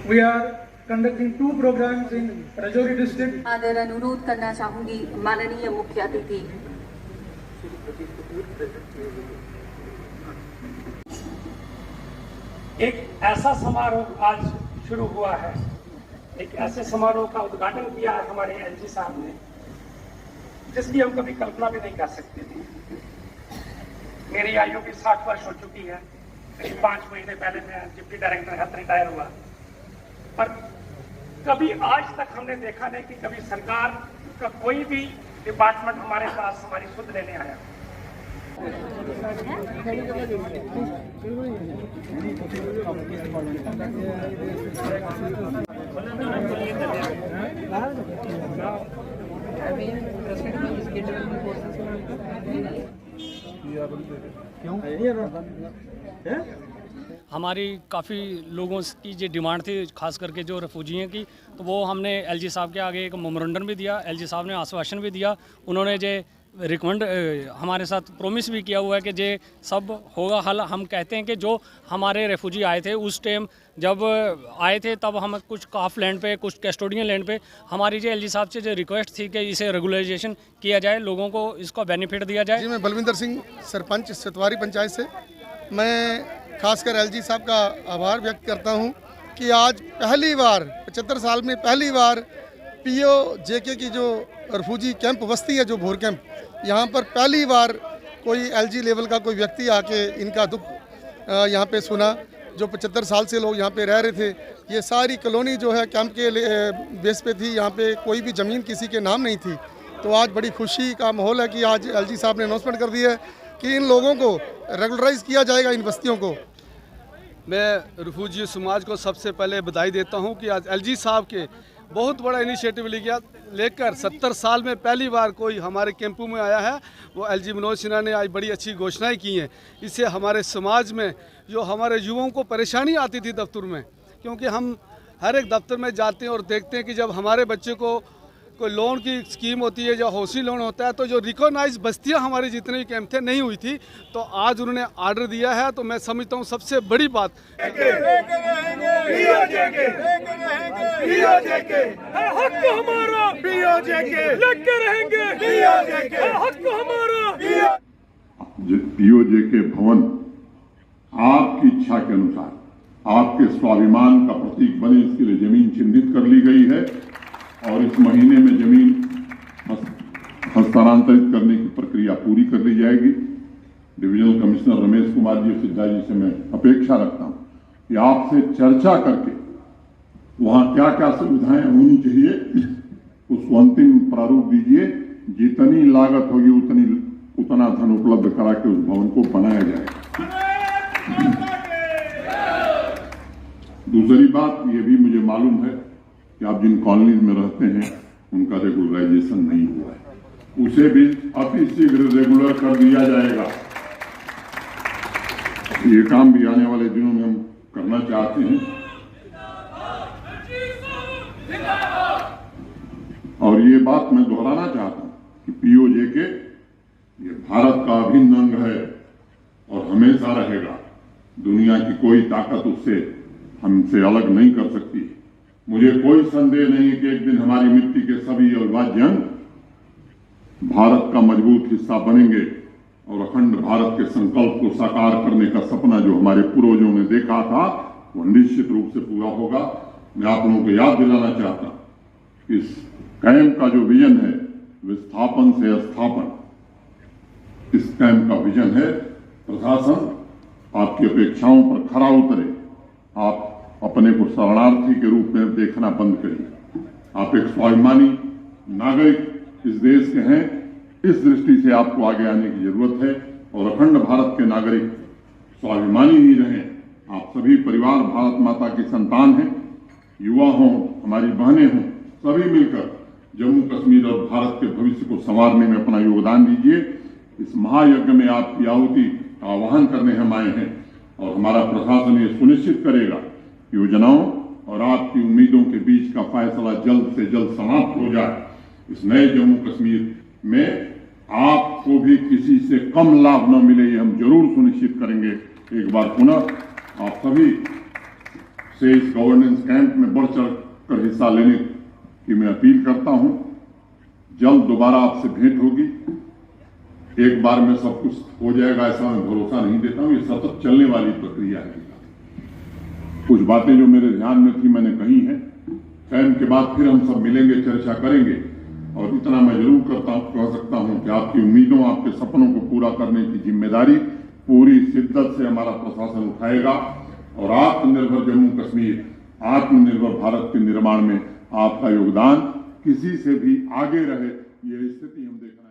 We are conducting 2 programs in Rajouri district. आदर अनुरोध करना चाहूंगी माननीय मुख्य अतिथि एक ऐसा समारोह आज शुरू हुआ है, एक ऐसे समारोह का उद्घाटन किया है हमारे एलजी साहब ने, जिसकी हम कभी कल्पना भी नहीं कर सकते थे। मेरी आयु भी 60 वर्ष हो चुकी है। 5 महीने पहले मैं डिप्टी डायरेक्टर हेल्थ रिटायर हुआ, पर कभी आज तक हमने देखा नहीं कि कभी सरकार का कोई भी डिपार्टमेंट हमारे पास हमारी सुध लेने आया। हमारी काफ़ी लोगों की जो डिमांड थी, खास करके जो रेफ्यूजियों की, तो वो हमने एलजी साहब के आगे एक मेमोरेंडम भी दिया। एलजी साहब ने आश्वासन भी दिया, उन्होंने जो रिकमेंड हमारे साथ प्रॉमिस भी किया हुआ है कि जे सब होगा हल। हम कहते हैं कि जो हमारे रेफ्यूजी आए थे उस टाइम जब आए थे तब हम कुछ काफ लैंड पे, कुछ कैस्टोडियन लैंड पे, हमारी जो एलजी साहब से जो रिक्वेस्ट थी कि इसे रेगुलराइजेशन किया जाए, लोगों को इसका बेनिफिट दिया जाए। जी, मैं बलविंदर सिंह, सरपंच सतवारी पंचायत से। मैं खासकर एलजी साहब का आभार व्यक्त करता हूं कि आज पहली बार 75 साल में पहली बार पीओ जेके की जो रेफ्यूजी कैंप बस्ती है, जो भोर कैंप, यहाँ पर पहली बार कोई एलजी लेवल का कोई व्यक्ति आके इनका दुख यहाँ पे सुना। जो 75 साल से लोग यहाँ पे रह रहे थे, ये सारी कॉलोनी जो है कैंप के बेस पे थी, यहाँ पे कोई भी ज़मीन किसी के नाम नहीं थी। तो आज बड़ी खुशी का माहौल है कि आज एलजी साहब ने अनाउंसमेंट कर दिया है कि इन लोगों को रेगुलराइज किया जाएगा, इन बस्तियों को। मैं रिफ्यूजी समाज को सबसे पहले बधाई देता हूं कि आज एलजी साहब के बहुत बड़ा इनिशिएटिव लेकर 70 साल में पहली बार कोई हमारे कैंपों में आया है। वो एलजी मनोज सिन्हा ने आज बड़ी अच्छी घोषणाएं की हैं। इससे हमारे समाज में जो हमारे युवाओं को परेशानी आती थी दफ्तर में, क्योंकि हम हर एक दफ्तर में जाते हैं और देखते हैं कि जब हमारे बच्चे को कोई लोन की स्कीम होती है, जो हाउसिंग लोन होता है, तो जो रिकॉग्नाइज बस्तियां हमारी जितने भी कैंप थे नहीं हुई थी, तो आज उन्होंने ऑर्डर दिया है। तो मैं समझता हूं सबसे बड़ी बात पीओजेके भवन आपकी इच्छा के अनुसार आपके स्वाभिमान का प्रतीक बने, इसके लिए जमीन चिन्हित कर ली गई है और इस महीने में जमीन हस्तांतरित करने की प्रक्रिया पूरी कर ली जाएगी। डिविजनल कमिश्नर रमेश कुमार जी सिद्धा जी से मैं अपेक्षा रखता हूं कि आपसे चर्चा करके वहां क्या क्या सुविधाएं होनी चाहिए उसको अंतिम प्रारूप दीजिए। जितनी लागत होगी उतना धन उपलब्ध करा के उस भवन को बनाया जाएगा। दूसरी बात ये भी मुझे मालूम है कि आप जिन कॉलोनीज में रहते हैं उनका रेगुलराइजेशन नहीं हुआ है, उसे भी अति शीघ्र रेगुलर कर दिया जाएगा। ये काम भी आने वाले दिनों में हम करना चाहते हैं। और ये बात मैं दोहराना चाहता हूं कि पीओजेके ये भारत का अभिन्न अंग है और हमेशा रहेगा। दुनिया की कोई ताकत उससे हमसे अलग नहीं कर सकती। मुझे कोई संदेह नहीं कि एक दिन हमारी मिट्टी के सभी अविभाज्य अंग भारत का मजबूत हिस्सा बनेंगे और अखंड भारत के संकल्प को साकार करने का सपना जो हमारे पूर्वजों ने देखा था वो निश्चित रूप से पूरा होगा। मैं आप लोगों को याद दिलाना चाहता हूं इस कैंप का जो विजन है विस्थापन से स्थापन, इस कैंप का विजन है प्रशासन आपकी अपेक्षाओं पर खरा उतरे। आप अपने को शरणार्थी के रूप में देखना बंद करिए। आप एक स्वाभिमानी नागरिक इस देश के हैं। इस दृष्टि से आपको आगे आने की जरूरत है और अखंड भारत के नागरिक स्वाभिमानी ही रहें। आप सभी परिवार भारत माता की संतान हैं, युवा हों, हमारी बहनें हों, सभी मिलकर जम्मू कश्मीर और भारत के भविष्य को संवारने में अपना योगदान दीजिए। इस महायज्ञ में आपकी आहुति का आह्वान करने हम आए हैं और हमारा प्रशासन ये सुनिश्चित करेगा योजनाओं और आपकी उम्मीदों के बीच का फैसला जल्द से जल्द समाप्त हो जाए। इस नए जम्मू कश्मीर में आपको भी किसी से कम लाभ न मिले, ये हम जरूर सुनिश्चित करेंगे। एक बार पुनः आप सभी से इस गवर्नेंस कैंप में बढ़ चढ़ कर हिस्सा लेने की मैं अपील करता हूं। जल्द दोबारा आपसे भेंट होगी। एक बार में सब कुछ हो जाएगा ऐसा मैं भरोसा नहीं देता हूं। ये सतत चलने वाली प्रक्रिया है। कुछ बातें जो मेरे ध्यान में थी मैंने कही हैं। कैंप के बाद फिर हम सब मिलेंगे, चर्चा करेंगे। और इतना मैं जरूर कह सकता हूं कि आपकी उम्मीदों, आपके सपनों को पूरा करने की जिम्मेदारी पूरी शिद्दत से हमारा प्रशासन उठाएगा और आत्मनिर्भर जम्मू कश्मीर, आत्मनिर्भर भारत के निर्माण में आपका योगदान किसी से भी आगे रहे, ये स्थिति हम देखना